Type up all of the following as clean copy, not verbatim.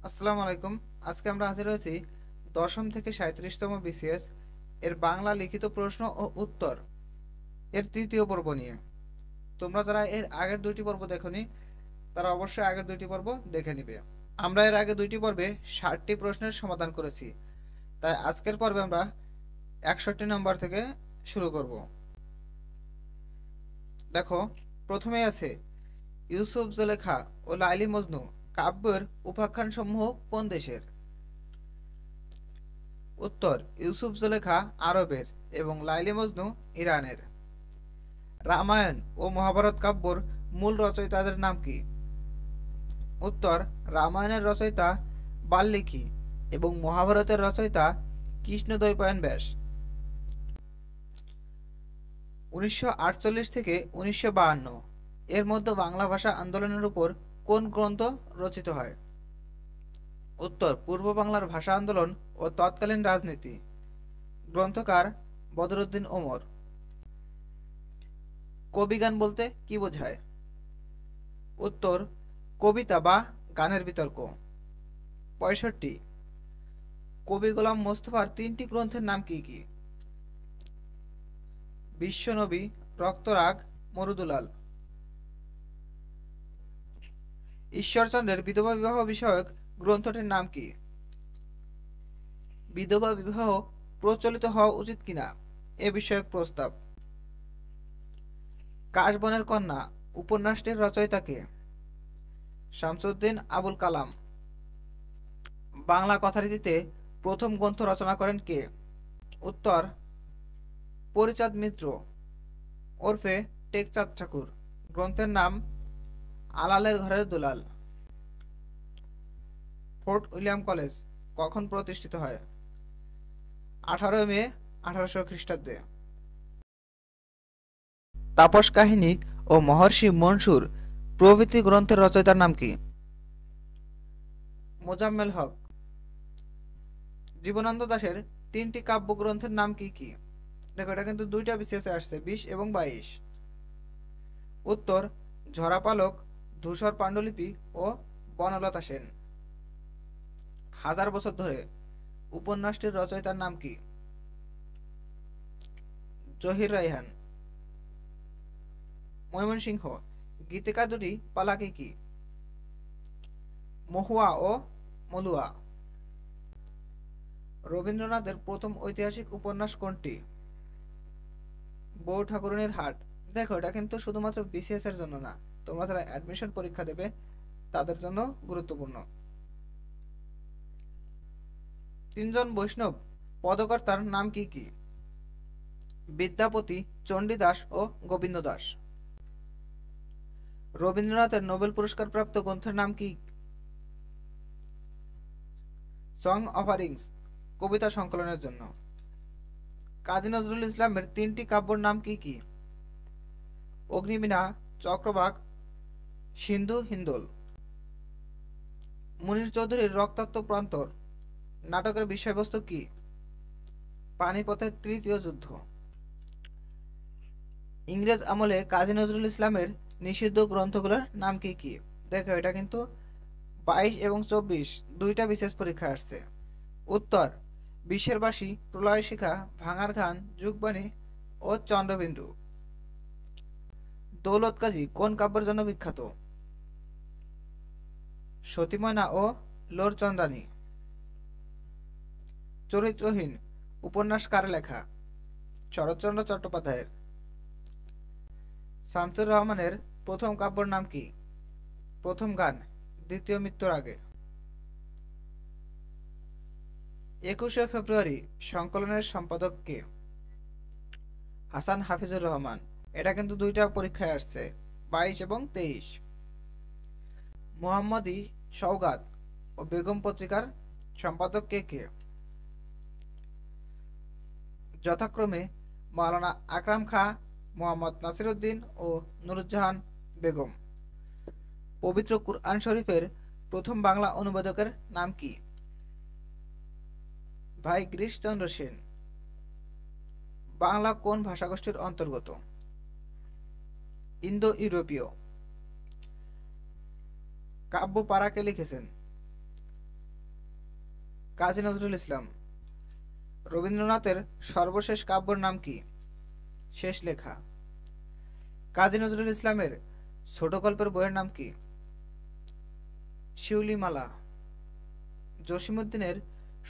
আসসালামু আলাইকুম। আজকে আমরা হাজির হয়েছি দশম থেকে 37তম বিসিএস এর বাংলা লিখিত প্রশ্ন ও উত্তর এর তৃতীয় পর্ব নিয়ে। তোমরা যারা এর আগের দুইটি পর্ব দেখোনি তারা অবশ্যই আগের দুইটি পর্ব দেখে নিবে। আমরা এর আগে দুইটি পর্বে 60টি প্রশ্নের সমাধান করেছি, তাই আজকের পর্বে আমরা 61 নম্বর থেকে শুরু করব। দেখো, প্রথমেই আছে ইউসুফ জুলেখা ও লাইলি মজনু কাব্যের উপাখ্যানসমূহ কোন দেশের? উত্তর, ইউসুফ জুলেখা আরবের এবং লাইলি মজনু ইরানের। রামায়ণ ও মহাভারত কাব্যর মূল রচয়িতাদের নাম কি? উত্তর, রামায়ণের রচয়িতা বাল্মীকি এবং মহাভারতের রচয়িতা কৃষ্ণদ্বৈপায়ন ব্যাস। 1948 থেকে 1952 এর মধ্যে বাংলা ভাষা আন্দোলনের উপর কোন গ্রন্থ রচিত হয়? উত্তর, পূর্ব বাংলার ভাষা আন্দোলন ও তৎকালীন রাজনীতি। গ্রন্থকার বদরুদ্দীন ওমর। কবিগান বলতে কি বোঝায়? উত্তর, কবিতা বা গানের বিতর্ক। 65 কবি গোলাম মোস্তফার 3টি গ্রন্থের নাম কি কি? বিশ্বনবী, রক্তরাগ, মরুদুলাল। ঈশ্বরচন্দ্রের বিধবা বিবাহ বিষয়ক গ্রন্থটির নাম কি? বিধবা বিবাহ প্রচলিত হওয়া উচিত কিনা এ বিষয়ক প্রস্তাব। কাশবনের কন্যা উপন্যাসটির রচয়িতা কে? শামসুদ্দিন আবুল কালাম। বাংলা কথারীতিতে প্রথম গ্রন্থ রচনা করেন কে? উত্তর, পরিচাঁদ মিত্র ওরফে টেকচাঁদ ঠাকুর। গ্রন্থের নাম আলালের ঘরের দুলাল। ফোর্ট উইলিয়াম কলেজ কখন প্রতিষ্ঠিত হয়? 18 মে 1800 খ্রিস্টাব্দে। তাপস কাহিনী ও মহর্ষি মনসুর প্রভৃতি গ্রন্থের রচয়িতার নাম কি? মোজাম্মেল হক। জীবনানন্দ দাশের 3টি কাব্যগ্রন্থের নাম কি কি? দেখো, এটা কিন্তু দুইটা বিসিএসে আসছে, 20 এবং 22। উত্তর, ঝরাপালক, ধূসর পাণ্ডুলিপি ও বনলতা সেন। হাজার বছর ধরে উপন্যাসটির রচয়িতার নাম কি? জহির রায়হান। ময়মনসিংহ গীতিকার দুটি পালাকে কি? মহুয়া ও মলুয়া। রবীন্দ্রনাথের প্রথম ঐতিহাসিক উপন্যাস কোনটি? বউ ঠাকুরুনের হাট। দেখো, এটা কিন্তু শুধুমাত্র বিসিএস এর জন্য না, তোমরা যারা অ্যাডমিশন পরীক্ষা দেবে তাদের জন্য গুরুত্বপূর্ণ। 3জন বৈষ্ণব পদকর্তার নাম কি কি? বিদ্যাপতি, চণ্ডীদাস ও গোবিন্দ দাস। রবীন্দ্রনাথের নোবেল পুরস্কার প্রাপ্ত গ্রন্থের নাম কি? সং অফারিংস কবিতা সংকলনের জন্য। কাজী নজরুল ইসলামের 3টি কাব্যের নাম কি কি? অগ্নিবীণা, চক্রবাক, সিন্ধু হিন্দোল। মুনীর চৌধুরীর রক্তাক্ত প্রান্তর নাটকের বিষয়বস্তু কি? পানিপথের তৃতীয় যুদ্ধ। ইংরেজ আমলে কাজী নজরুল ইসলামের নিষিদ্ধ গ্রন্থগুলোর নাম কি কি? দেখো, এটা কিন্তু 22 এবং 24 দুইটা বিশেষ পরীক্ষা আসছে। উত্তর, বিশ্বের বাসী, প্রলয় শিখা, ভাঙার গান, যুগবাণী ও চন্দ্রবিন্দু। দৌলত কাজী কোন কাব্যের জন্য বিখ্যাত? সতীময়না ও লোরচন্দ্রানী। চরিত্রহীন উপন্যাস কার লেখা? শরৎচন্দ্র চট্টোপাধ্যায়ের। শামসুর রহমানের প্রথম কাব্যের নাম কি? প্রথম গান, দ্বিতীয় মৃত্যুর আগে। 21শে ফেব্রুয়ারি সংকলনের সম্পাদক কে? হাসান হাফিজুর রহমান। এটা কিন্তু দুইটা পরীক্ষায় আসছে, 22 এবং 23। মুহাম্মদী সওগাত ও বেগম পত্রিকার সম্পাদক কে কে? যথাক্রমে মাওলানা আকরাম খাঁ, মোহাম্মদ নাসিরউদ্দিন ও নুরুজ্জাহান বেগম। পবিত্র কুরআন শরীফের প্রথম বাংলা অনুবাদকের নাম কি? ভাই গিরিশচন্দ্র সেন। বাংলা কোন ভাষাগোষ্ঠীর অন্তর্গত? ইন্দো ইউরোপীয়। কাব্য পারা কে লিখেছেন? কাজী নজরুল ইসলাম। রবীন্দ্রনাথের সর্বশেষ কাব্যের নাম কি? শেষ লেখা। কাজী নজরুল ইসলামের ছোট গল্পের বইয়ের নাম কি? শিউলিমালা। জসিমউদ্দিনের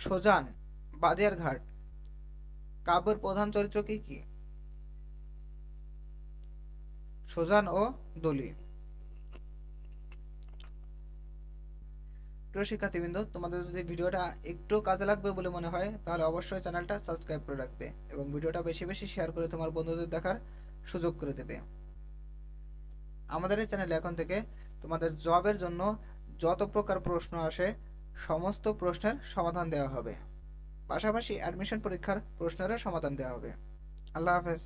সোজান বাদিয়ার ঘাট কাব্যের প্রধান চরিত্র কি কি? সোজান ও দলি। প্রিয় শিক্ষার্থীবৃন্দ, তোমাদের যদি ভিডিওটা একটু কাজে লাগবে বলে মনে হয় তাহলে অবশ্যই চ্যানেলটা সাবস্ক্রাইব করে রাখবে এবং ভিডিওটা বেশি বেশি শেয়ার করে তোমার বন্ধুদের দেখার সুযোগ করে দেবে। আমাদের এই চ্যানেলে এখন থেকে তোমাদের জবের জন্য যত প্রকার প্রশ্ন আসে সমস্ত প্রশ্নের সমাধান দেওয়া হবে, পাশাপাশি অ্যাডমিশন পরীক্ষার প্রশ্নেরও সমাধান দেওয়া হবে। আল্লাহ হাফেজ।